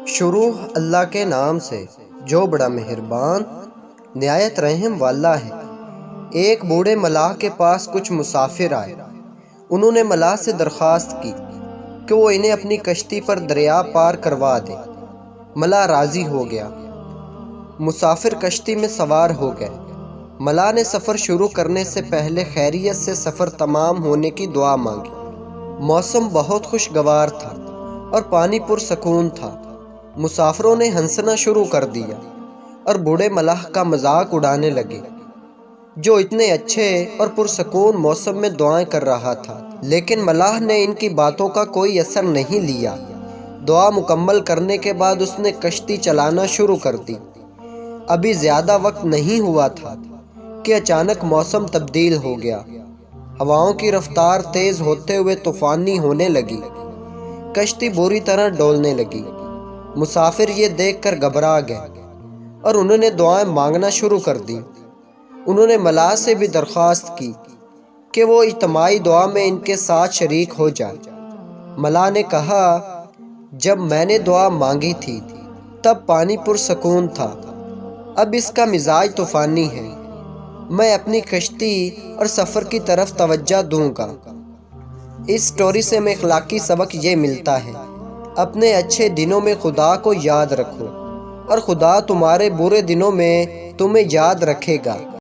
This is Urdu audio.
شروع اللہ کے نام سے جو بڑا مہربان نہایت رحم والا ہے۔ ایک بوڑھے ملاح کے پاس کچھ مسافر آئے۔ انہوں نے ملاح سے درخواست کی کہ وہ انہیں اپنی کشتی پر دریا پار کروا دے۔ ملاح راضی ہو گیا۔ مسافر کشتی میں سوار ہو گئے۔ ملاح نے سفر شروع کرنے سے پہلے خیریت سے سفر تمام ہونے کی دعا مانگی۔ موسم بہت خوشگوار تھا اور پانی پرسکون تھا۔ مسافروں نے ہنسنا شروع کر دیا اور بوڑھے ملاح کا مذاق اڑانے لگے، جو اتنے اچھے اور پرسکون موسم میں دعائیں کر رہا تھا۔ لیکن ملاح نے ان کی باتوں کا کوئی اثر نہیں لیا۔ دعا مکمل کرنے کے بعد اس نے کشتی چلانا شروع کر دی۔ ابھی زیادہ وقت نہیں ہوا تھا کہ اچانک موسم تبدیل ہو گیا۔ ہواؤں کی رفتار تیز ہوتے ہوئے طوفانی ہونے لگی۔ کشتی بری طرح ڈولنے لگی۔ مسافر یہ دیکھ کر گھبرا گئے اور انہوں نے دعائیں مانگنا شروع کر دی۔ انہوں نے ملاح سے بھی درخواست کی کہ وہ اجتماعی دعا میں ان کے ساتھ شریک ہو جائے۔ ملاح نے کہا، جب میں نے دعا مانگی تھی تب پانی پرسکون تھا، اب اس کا مزاج طوفانی ہے۔ میں اپنی کشتی اور سفر کی طرف توجہ دوں گا۔ اس سٹوری سے ہمیں اخلاقی سبق یہ ملتا ہے، اپنے اچھے دنوں میں خدا کو یاد رکھو اور خدا تمہارے برے دنوں میں تمہیں یاد رکھے گا۔